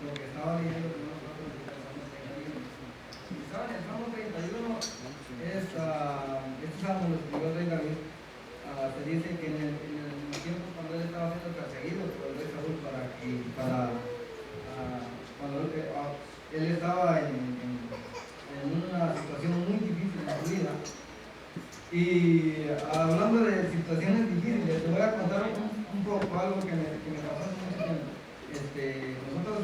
lo que estaba leyendo con nosotros en el Salmo 31. Si saben, el Salmo 31 es, este salmo lo escribió el rey David. Se dice que en el tiempo cuando él estaba siendo perseguido por el rey Saúl cuando él estaba en una situación muy difícil en su vida. Y hablando de situaciones difíciles, te voy a contar un poco algo que me pasó hace mucho tiempo. Nosotros,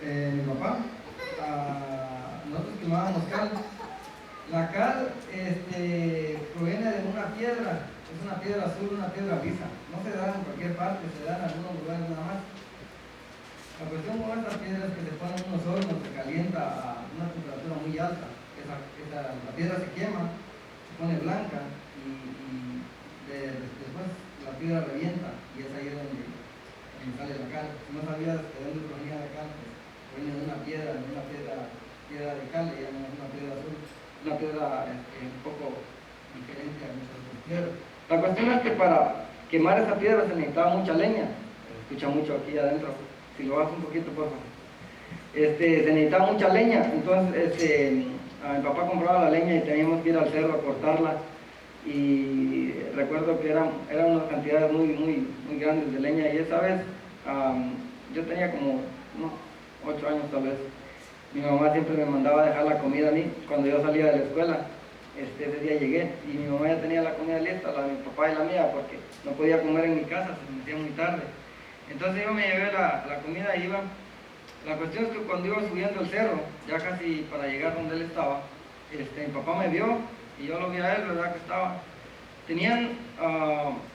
mi papá, nosotros quemábamos cal. La cal proviene de una piedra, es una piedra azul, una piedra lisa. No se da en cualquier parte, se da en algunos lugares nada más. La cuestión con esta piedra es que se ponen unos hornos, se calienta a una temperatura muy alta. La piedra se quema, se pone blanca y después la piedra revienta y es ahí donde sale la cal. Si no sabías de dónde provenía la cal, pues proviene de una piedra de cal, y una piedra azul, una piedra un poco diferente a muchas otras piedras. La cuestión es que para quemar esa piedra se necesitaba mucha leña. Se escucha mucho aquí adentro, si lo haces un poquito, por favor. Se necesitaba mucha leña, entonces a mi papá compraba la leña y teníamos que ir al cerro a cortarla, y recuerdo que eran unas cantidades muy grandes de leña, y esa vez yo tenía como unos 8 años tal vez. Mi mamá siempre me mandaba a dejar la comida a mí cuando yo salía de la escuela. Ese día llegué y mi mamá ya tenía la comida lista, la de mi papá y la mía, porque no podía comer en mi casa, se me hacía muy tarde. Entonces yo me llevé la comida y iba. La cuestión es que cuando iba subiendo el cerro, ya casi para llegar donde él estaba, mi papá me vio y yo lo vi a él, ¿verdad? Que estaba. Tenían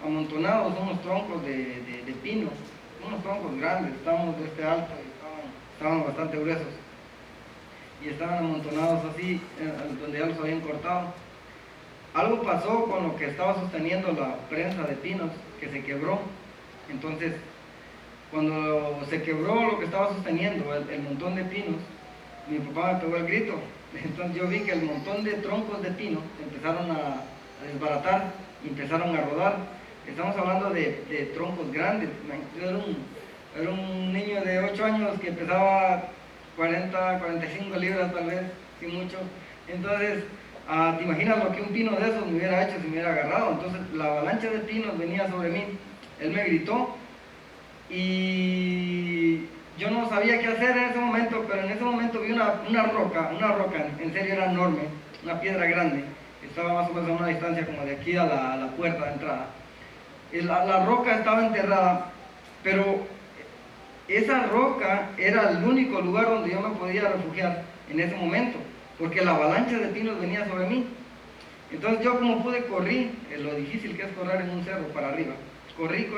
amontonados unos troncos de pino, unos troncos grandes, estábamos de este alto y estaban bastante gruesos. Y estaban amontonados así, donde ya los habían cortado. Algo pasó con lo que estaba sosteniendo la prensa de pinos, que se quebró. Entonces, cuando se quebró lo que estaba sosteniendo, el montón de pinos, mi papá me pegó el grito. Entonces yo vi que el montón de troncos de pino empezaron a desbaratar y empezaron a rodar. Estamos hablando de troncos grandes. Yo era un niño de 8 años que pesaba 45 libras tal vez, sin mucho. Entonces, te imaginas lo que un pino de esos me hubiera hecho si me hubiera agarrado. Entonces la avalancha de pinos venía sobre mí. Él me gritó y yo no sabía qué hacer en ese momento, pero en ese momento vi una roca, en serio era enorme, una piedra grande. Estaba más o menos a una distancia como de aquí a la puerta de entrada. La roca estaba enterrada, pero esa roca era el único lugar donde yo me podía refugiar en ese momento, porque la avalancha de pinos venía sobre mí. Entonces yo, como pude, corrí, lo difícil que es correr en un cerro para arriba. Corrí,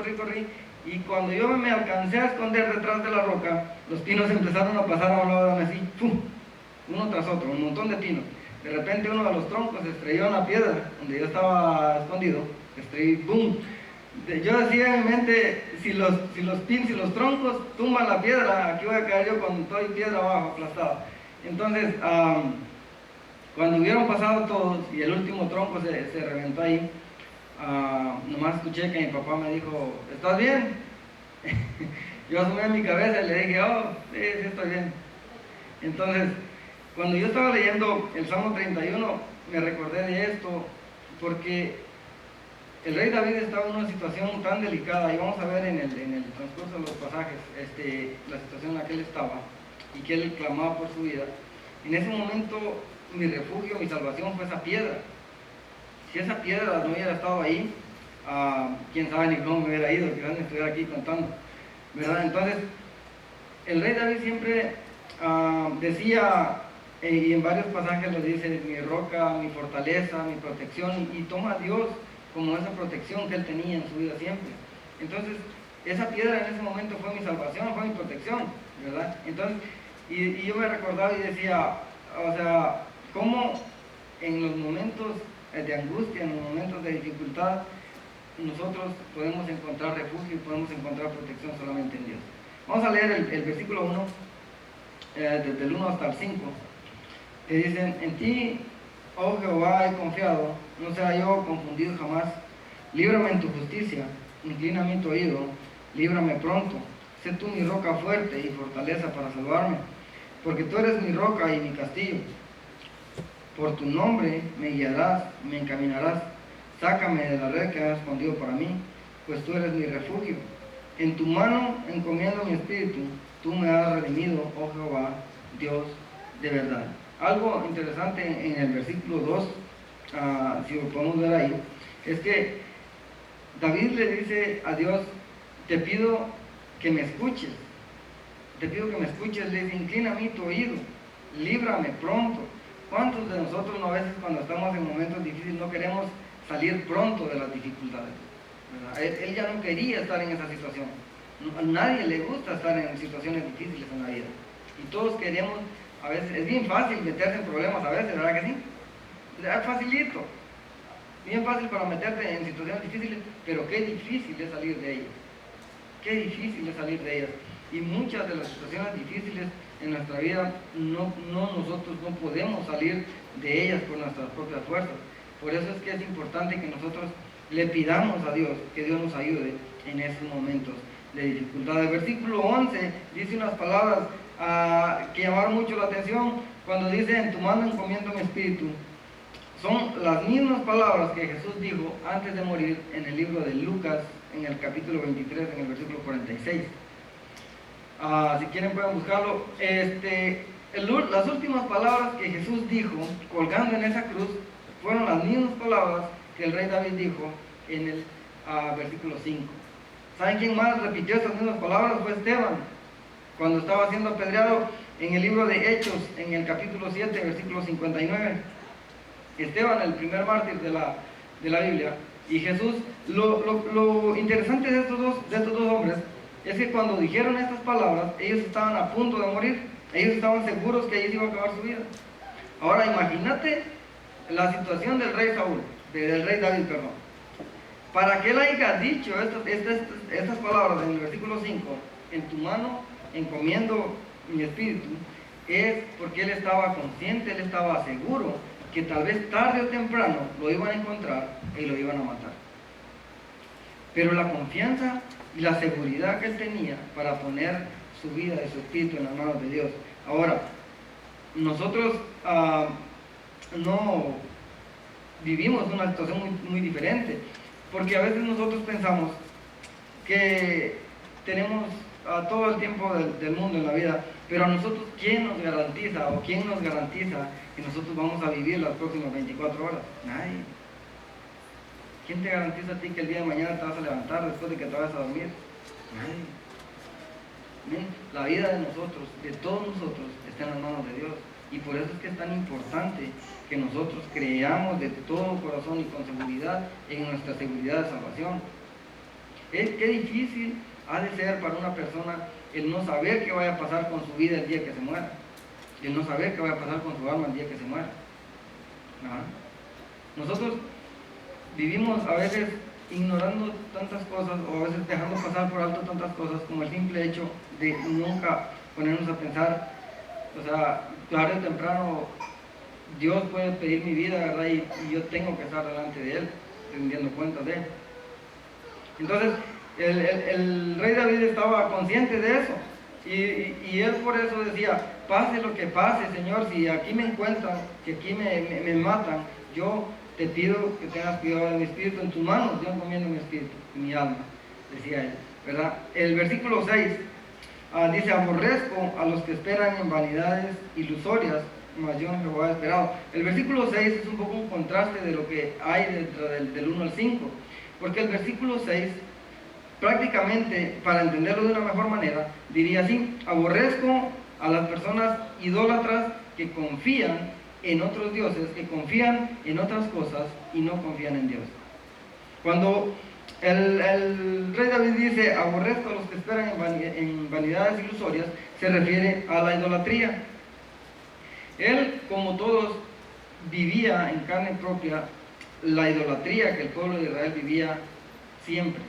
y cuando yo me alcancé a esconder detrás de la roca, los pinos empezaron a pasar a un lado de mí así, ¡pum!, uno tras otro, un montón de pinos. De repente uno de los troncos se estrelló en la piedra donde yo estaba escondido, ¡boom! Yo decía en mi mente, si los troncos tumban la piedra, aquí voy a caer yo con toda piedra abajo, aplastado. Entonces, cuando hubieron pasado todos y el último tronco se reventó ahí, nomás escuché que mi papá me dijo, ¿estás bien? Yo asomé mi cabeza y le dije, oh, sí, estoy bien. Entonces, cuando yo estaba leyendo el Salmo 31, me recordé de esto, porque el rey David estaba en una situación tan delicada, y vamos a ver en el transcurso de los pasajes la situación en la que él estaba y que él clamaba por su vida. En ese momento mi refugio, mi salvación fue esa piedra. Si esa piedra no hubiera estado ahí, quién sabe ni cómo me hubiera ido, quizás me estuviera aquí contando, ¿verdad? Entonces, el rey David siempre decía, y en varios pasajes lo dice, mi roca, mi fortaleza, mi protección, y toma a Dios como esa protección que él tenía en su vida siempre. Entonces, esa piedra en ese momento fue mi salvación, fue mi protección, ¿verdad? Entonces, y yo me recordaba y decía, o sea, cómo en los momentos de angustia, en los momentos de dificultad, nosotros podemos encontrar refugio y podemos encontrar protección solamente en Dios. Vamos a leer el versículo 1, desde el 1 hasta el 5, que dicen, en ti, oh Jehová, he confiado, no sea yo confundido jamás. Líbrame en tu justicia, inclina mi oído, líbrame pronto. sé tú mi roca fuerte y fortaleza para salvarme, porque tú eres mi roca y mi castillo. Por tu nombre me guiarás, me encaminarás. Sácame de la red que has escondido para mí, pues tú eres mi refugio. En tu mano encomiendo mi espíritu, tú me has redimido, oh Jehová, Dios de verdad. Algo interesante en el versículo 2, si lo podemos ver ahí, es que David le dice a Dios, te pido que me escuches, le dice, inclina a mí tu oído, líbrame pronto. ¿Cuántos de nosotros a veces cuando estamos en momentos difíciles no queremos salir pronto de las dificultades? Él ya no quería estar en esa situación. A nadie le gusta estar en situaciones difíciles en la vida. Y todos queremos, a veces, es bien fácil meterse en problemas a veces, ¿verdad que sí? Es facilito. Bien fácil para meterte en situaciones difíciles, pero qué difícil es salir de ellas. Qué difícil es salir de ellas. Y muchas de las situaciones difíciles en nuestra vida, nosotros no podemos salir de ellas por nuestras propias fuerzas. Por eso es que es importante que nosotros le pidamos a Dios que Dios nos ayude en esos momentos de dificultad. El versículo 11 dice unas palabras que llamaron mucho la atención cuando dice, en tu mano encomiendo mi espíritu. Son las mismas palabras que Jesús dijo antes de morir en el libro de Lucas, en el capítulo 23, en el versículo 46. Si quieren pueden buscarlo. Las últimas palabras que Jesús dijo colgando en esa cruz fueron las mismas palabras que el rey David dijo en el versículo 5. ¿Saben quién más repitió esas mismas palabras? Fue Esteban, cuando estaba siendo apedreado en el libro de Hechos, en el capítulo 7, versículo 59. Esteban, el primer mártir de la Biblia. Y Jesús, lo interesante de estos dos hombres es que cuando dijeron estas palabras, ellos estaban a punto de morir. Ellos estaban seguros que ellos iban a acabar su vida. Ahora imagínate la situación del rey David, perdón. Para que él haya dicho estas palabras en el versículo 5, en tu mano encomiendo mi espíritu, es porque él estaba consciente, él estaba seguro que tal vez tarde o temprano lo iban a encontrar y lo iban a matar. Pero la confianza y la seguridad que él tenía para poner su vida y su espíritu en las manos de Dios. Ahora, nosotros no vivimos una situación muy diferente, porque a veces nosotros pensamos que tenemos todo el tiempo del mundo en la vida, pero a nosotros, ¿quién nos garantiza que nosotros vamos a vivir las próximas 24 horas? Nadie. ¿Quién te garantiza a ti que el día de mañana te vas a levantar después de que te vayas a dormir? Nadie. ¿Bien? La vida de nosotros, de todos nosotros, está en las manos de Dios. Y por eso es que es tan importante que nosotros creamos de todo corazón y con seguridad en nuestra seguridad de salvación. Qué difícil ha de ser para una persona el no saber qué vaya a pasar con su vida el día que se muera. El no saber qué vaya a pasar con su alma el día que se muera. Nosotros vivimos a veces ignorando tantas cosas, o a veces dejando pasar por alto tantas cosas, como el simple hecho de nunca ponernos a pensar, o sea, tarde o temprano Dios puede pedir mi vida, ¿verdad? Y yo tengo que estar delante de Él, rindiendo cuentas de Él. Entonces, el rey David estaba consciente de eso, y él por eso decía, pase lo que pase, Señor, si aquí me encuentran, si aquí me matan, yo te pido que tengas cuidado de mi espíritu, en tus manos yo encomiendo mi espíritu, mi alma, decía él, ¿verdad? El versículo 6 dice, aborrezco a los que esperan en vanidades ilusorias, mas yo no Jehová he esperado. El versículo 6 es un poco un contraste de lo que hay dentro del 1 al 5, porque el versículo 6, prácticamente, para entenderlo de una mejor manera, diría así, aborrezco a las personas idólatras que confían en otros dioses, que confían en otras cosas y no confían en Dios. Cuando el rey David dice, aborrezco a los que esperan en vanidades ilusorias, se refiere a la idolatría. Él, como todos, vivía en carne propia la idolatría que el pueblo de Israel vivía siempre.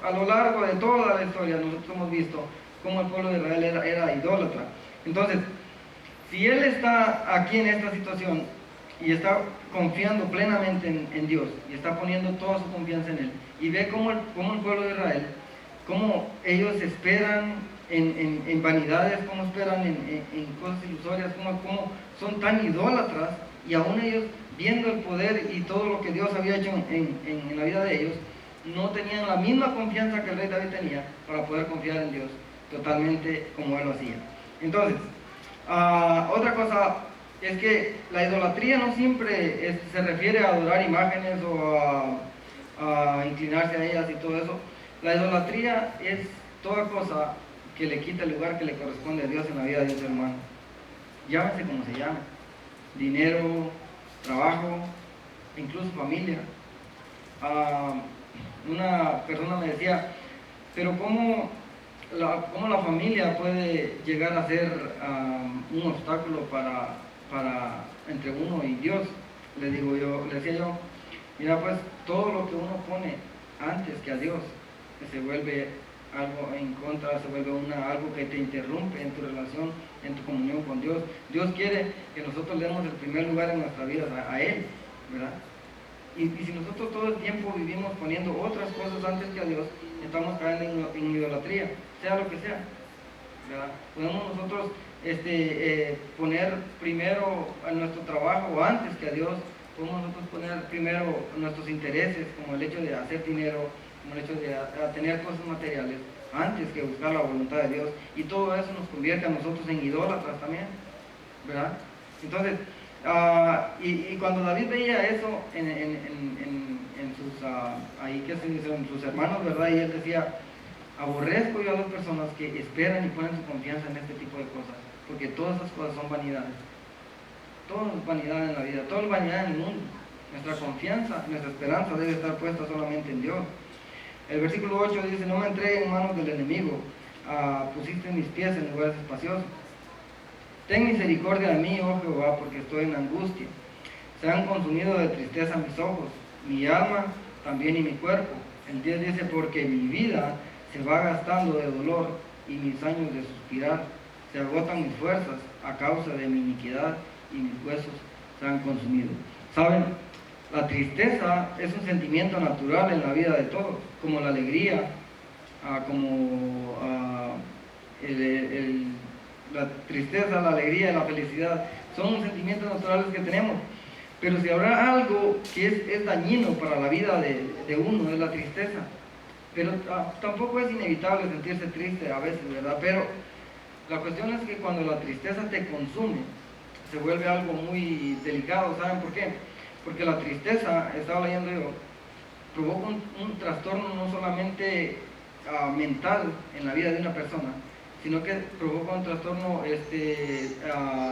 A lo largo de toda la historia nosotros hemos visto cómo el pueblo de Israel era idólatra. Entonces, si él está aquí en esta situación y está confiando plenamente en Dios y está poniendo toda su confianza en Él y ve cómo el pueblo de Israel cómo ellos esperan en vanidades, cómo esperan en cosas ilusorias, cómo son tan idólatras, y aún ellos, viendo el poder y todo lo que Dios había hecho en la vida de ellos, no tenían la misma confianza que el rey David tenía para poder confiar en Dios totalmente como él lo hacía. Entonces, otra cosa es que la idolatría no siempre se refiere a adorar imágenes o a inclinarse a ellas y todo eso. La idolatría es toda cosa que le quita el lugar que le corresponde a Dios en la vida de un ser humano. Llámese como se llame: dinero, trabajo, incluso familia. Una persona me decía, pero ¿cómo la familia puede llegar a ser un obstáculo para entre uno y Dios? Le decía yo, mira, pues todo lo que uno pone antes que a Dios se vuelve algo en contra, se vuelve algo que te interrumpe en tu relación, en tu comunión con Dios. Dios quiere que nosotros le demos el primer lugar en nuestra vida a Él, ¿verdad? Y si nosotros todo el tiempo vivimos poniendo otras cosas antes que a Dios, estamos cayendo en idolatría, sea lo que sea, ¿verdad? Podemos nosotros poner primero a nuestro trabajo o antes que a Dios. Podemos nosotros poner primero nuestros intereses, como el hecho de hacer dinero, como el hecho de tener cosas materiales, antes que buscar la voluntad de Dios. Y todo eso nos convierte a nosotros en idólatras también, ¿verdad? Entonces, y cuando David veía eso en sus hermanos, ¿verdad? Y él decía, aborrezco yo a las personas que esperan y ponen su confianza en este tipo de cosas, porque todas esas cosas son vanidades. Todo es vanidad en la vida, todo es vanidad en el mundo. Nuestra confianza, nuestra esperanza debe estar puesta solamente en Dios. El versículo 8 dice, no me entregues en manos del enemigo, pusiste mis pies en lugares espaciosos. Ten misericordia de mí, oh Jehová, porque estoy en angustia. Se han consumido de tristeza mis ojos, mi alma también y mi cuerpo. El 10 dice, porque mi vida se va gastando de dolor y mis años de suspirar. Se agotan mis fuerzas a causa de mi iniquidad y mis huesos se han consumido. ¿Saben? La tristeza es un sentimiento natural en la vida de todos, como la alegría, la tristeza, la alegría y la felicidad. Son sentimientos naturales que tenemos. Pero si habrá algo que es dañino para la vida de uno, es la tristeza. Pero tampoco es inevitable sentirse triste a veces, ¿verdad? Pero la cuestión es que cuando la tristeza te consume, se vuelve algo muy delicado. ¿Saben por qué? Porque la tristeza, estaba leyendo yo, provoca un trastorno no solamente mental en la vida de una persona, sino que provoca un trastorno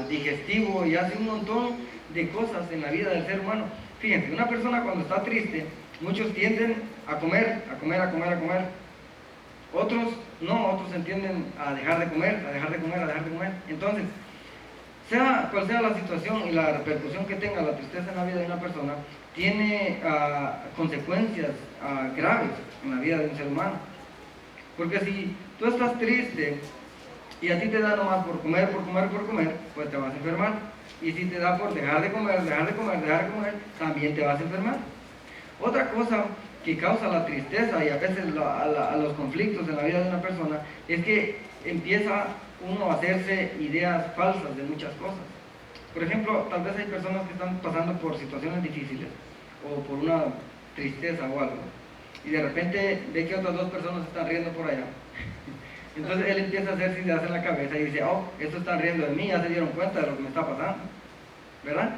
digestivo y hace un montón de cosas en la vida del ser humano. Fíjense, una persona cuando está triste, muchos tienden a comer. Otros no, otros tienden a dejar de comer. Entonces, sea cual sea la situación y la repercusión que tenga la tristeza en la vida de una persona, tiene consecuencias graves en la vida de un ser humano. Porque si tú estás triste y a ti te da nomás por comer, pues te vas a enfermar. Y si te da por dejar de comer, también te vas a enfermar. Otra cosa que causa la tristeza y a veces los conflictos en la vida de una persona es que empieza uno a hacerse ideas falsas de muchas cosas. Por ejemplo, tal vez hay personas que están pasando por situaciones difíciles o por una tristeza o algo, y de repente ve que otras dos personas están riendo por allá. Entonces él empieza a hacerse ideas en la cabeza y dice, oh, estos están riendo de mí, ya se dieron cuenta de lo que me está pasando, ¿verdad?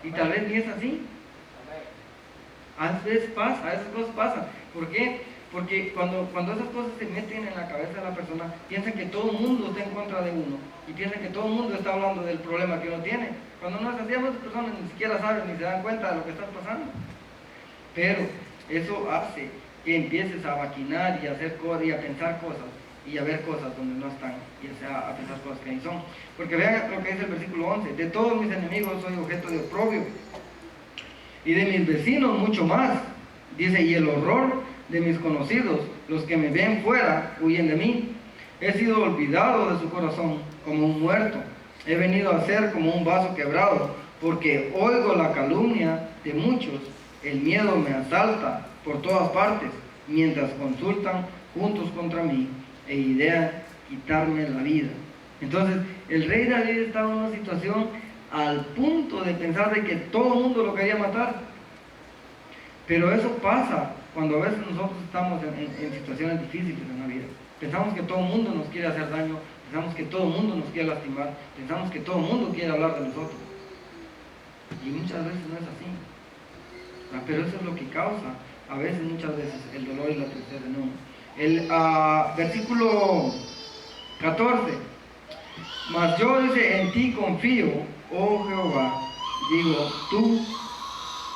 Y tal vez ni es así. A veces pasa, esas cosas pasan. ¿Por qué? Porque cuando esas cosas se meten en la cabeza de la persona, piensan que todo el mundo está en contra de uno y piensan que todo el mundo está hablando del problema que uno tiene. Cuando no es así, muchas personas ni siquiera saben ni se dan cuenta de lo que está pasando. Pero eso hace que empieces a maquinar y a hacer cosas y a pensar cosas y a ver cosas donde no están, y a pensar cosas que ahí son. Porque vean lo que dice el versículo 11: de todos mis enemigos soy objeto de oprobio, y de mis vecinos mucho más. Dice, y el horror de mis conocidos, los que me ven fuera, huyen de mí. He sido olvidado de su corazón como un muerto. He venido a ser como un vaso quebrado, porque oigo la calumnia de muchos. El miedo me asalta por todas partes, mientras consultan juntos contra mí e idean quitarme la vida. Entonces, el rey David estaba en una situación al punto de pensar de que todo el mundo lo quería matar. Pero eso pasa cuando a veces nosotros estamos en situaciones difíciles en la vida. Pensamos que todo el mundo nos quiere hacer daño, pensamos que todo el mundo nos quiere lastimar, pensamos que todo el mundo quiere hablar de nosotros. Y muchas veces no es así. Pero eso es lo que causa, a veces, muchas veces, el dolor y la tristeza en uno. El versículo 14. Mas yo, dice, en ti confío, oh Jehová, digo, tú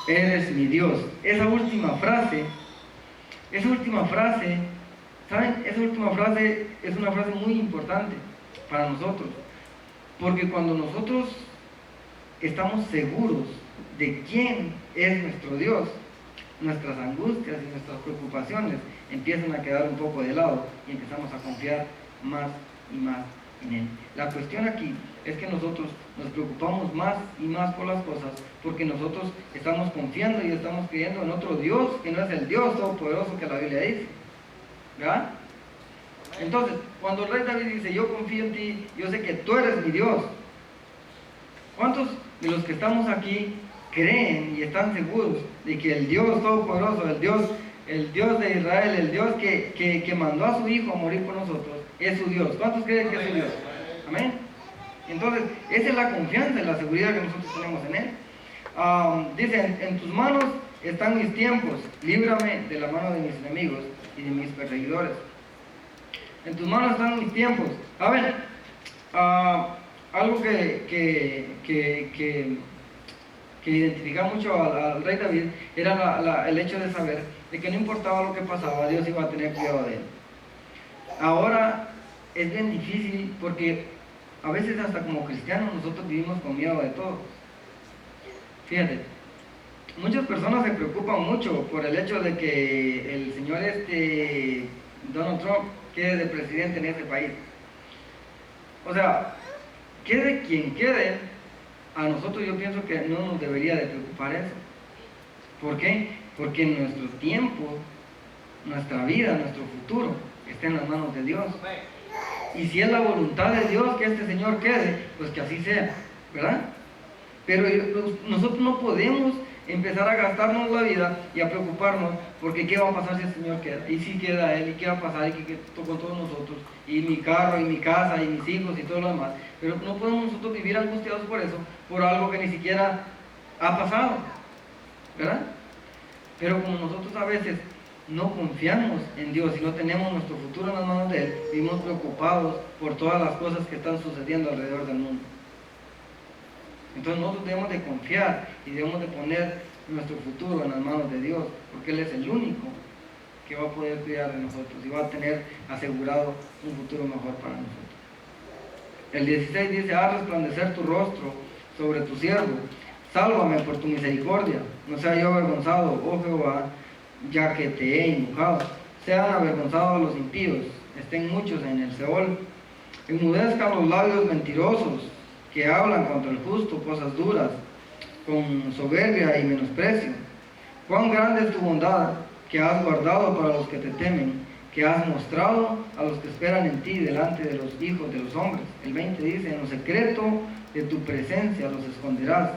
eres mi Dios. Esa última frase, ¿saben? Esa última frase es una frase muy importante para nosotros. Porque cuando nosotros estamos seguros de quién es nuestro Dios, nuestras angustias y nuestras preocupaciones empiezan a quedar un poco de lado y empezamos a confiar más y más en Él. La cuestión aquí es que nosotros nos preocupamos más y más por las cosas porque nosotros estamos confiando y estamos creyendo en otro Dios que no es el Dios todopoderoso que la Biblia dice, ¿verdad? Entonces, cuando el rey David dice, yo confío en ti, yo sé que tú eres mi Dios. ¿Cuántos de los que estamos aquí creen y están seguros de que el Dios todopoderoso, el Dios de Israel, el Dios que mandó a su Hijo a morir por nosotros, es su Dios? ¿Cuántos creen que es su Dios? Amén. Entonces, esa es la confianza y la seguridad que nosotros tenemos en Él. Dice, en tus manos están mis tiempos, líbrame de la mano de mis enemigos y de mis perseguidores. En tus manos están mis tiempos. A ver, algo que identificaba mucho al rey David era el hecho de saber de que no importaba lo que pasaba, Dios iba a tener cuidado de él. Ahora es bien difícil porque a veces hasta como cristianos nosotros vivimos con miedo de todo. Fíjate, muchas personas se preocupan mucho por el hecho de que el señor Donald Trump quede de presidente en este país. O sea, quede quien quede, a nosotros yo pienso que no nos debería de preocupar eso. ¿Por qué? Porque nuestro tiempo, nuestra vida, nuestro futuro está en las manos de Dios. Y si es la voluntad de Dios que este señor quede, pues que así sea, ¿verdad? Pero nosotros no podemos empezar a gastarnos la vida y a preocuparnos porque qué va a pasar si el Señor queda, y si queda Él, y qué va a pasar y qué con todos nosotros, y mi carro, y mi casa, y mis hijos, y todo lo demás. Pero no podemos nosotros vivir angustiados por eso, por algo que ni siquiera ha pasado, ¿verdad? Pero como nosotros a veces no confiamos en Dios y no tenemos nuestro futuro en las manos de Él, vivimos preocupados por todas las cosas que están sucediendo alrededor del mundo. Entonces nosotros debemos de confiar y debemos de poner nuestro futuro en las manos de Dios, porque Él es el único que va a poder cuidar de nosotros y va a tener asegurado un futuro mejor para nosotros. El 16 dice, haz resplandecer tu rostro sobre tu siervo, sálvame por tu misericordia, no sea yo avergonzado, oh Jehová, ya que te he invocado. Sean avergonzados los impíos, estén muchos en el Seol, enmudezcan los labios mentirosos, que hablan contra el justo cosas duras, con soberbia y menosprecio. Cuán grande es tu bondad, que has guardado para los que te temen, que has mostrado a los que esperan en ti delante de los hijos de los hombres. El 20 dice, en lo secreto de tu presencia los esconderás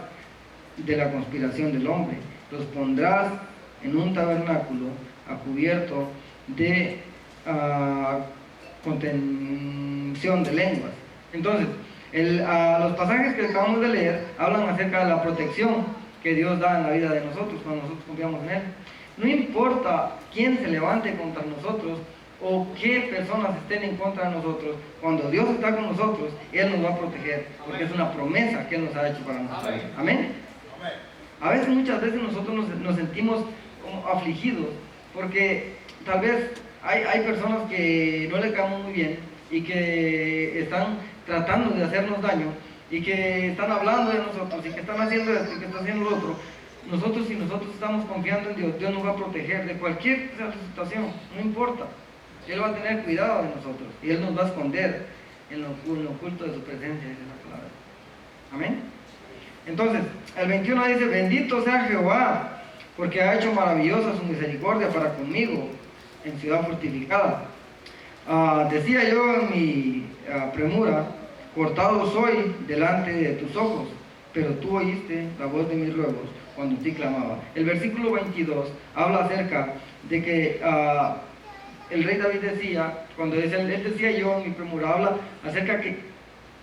de la conspiración del hombre, los pondrás en un tabernáculo a cubierto de contención de lenguas. Entonces, los pasajes que acabamos de leer hablan acerca de la protección que Dios da en la vida de nosotros cuando nosotros confiamos en Él. No importa quién se levante contra nosotros o qué personas estén en contra de nosotros, cuando Dios está con nosotros, Él nos va a proteger, porque es una promesa que Él nos ha hecho para nosotros. Amén. A veces, muchas veces nosotros nos sentimos como afligidos, porque tal vez hay personas que no le caemos muy bien y que están tratando de hacernos daño y que están hablando de nosotros y que están haciendo esto y que están haciendo lo otro. Si nosotros estamos confiando en Dios, Dios nos va a proteger de cualquier situación, no importa. Él va a tener cuidado de nosotros y Él nos va a esconder en lo oculto de su presencia, dice la palabra. Amén. Entonces, el 21 dice, bendito sea Jehová, porque ha hecho maravillosa su misericordia para conmigo en ciudad fortificada. Decía yo en mi premura, cortado soy delante de tus ojos, pero tú oíste la voz de mis ruegos cuando te clamaba. El versículo 22 habla acerca de que el rey David decía, cuando él decía yo en mi premura, habla acerca que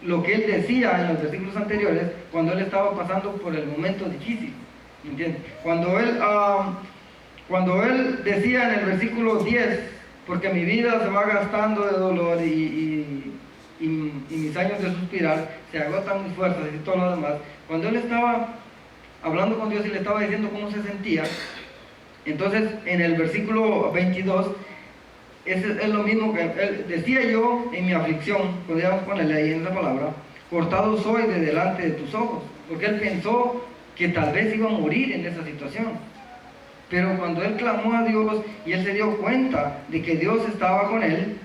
lo que él decía en los versículos anteriores, cuando él estaba pasando por el momento difícil, ¿entiendes? Cuando él decía en el versículo 10, porque mi vida se va gastando de dolor y mis años de suspirar se agotan mis fuerzas y todo lo demás, cuando él estaba hablando con Dios y le estaba diciendo cómo se sentía, entonces en el versículo 22, es lo mismo que él decía yo en mi aflicción, podríamos ponerle ahí en esa palabra, cortado soy de delante de tus ojos, porque él pensó que tal vez iba a morir en esa situación. Pero cuando él clamó a Dios y él se dio cuenta de que Dios estaba con él,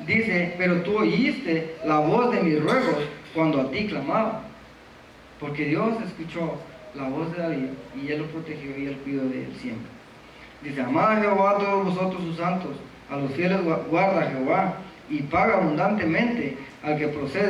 dice, pero tú oíste la voz de mis ruegos cuando a ti clamaba. Porque Dios escuchó la voz de David y él lo protegió y él cuidó de él siempre. Dice, amad a Jehová a todos vosotros sus santos, a los fieles guarda Jehová y paga abundantemente al que procede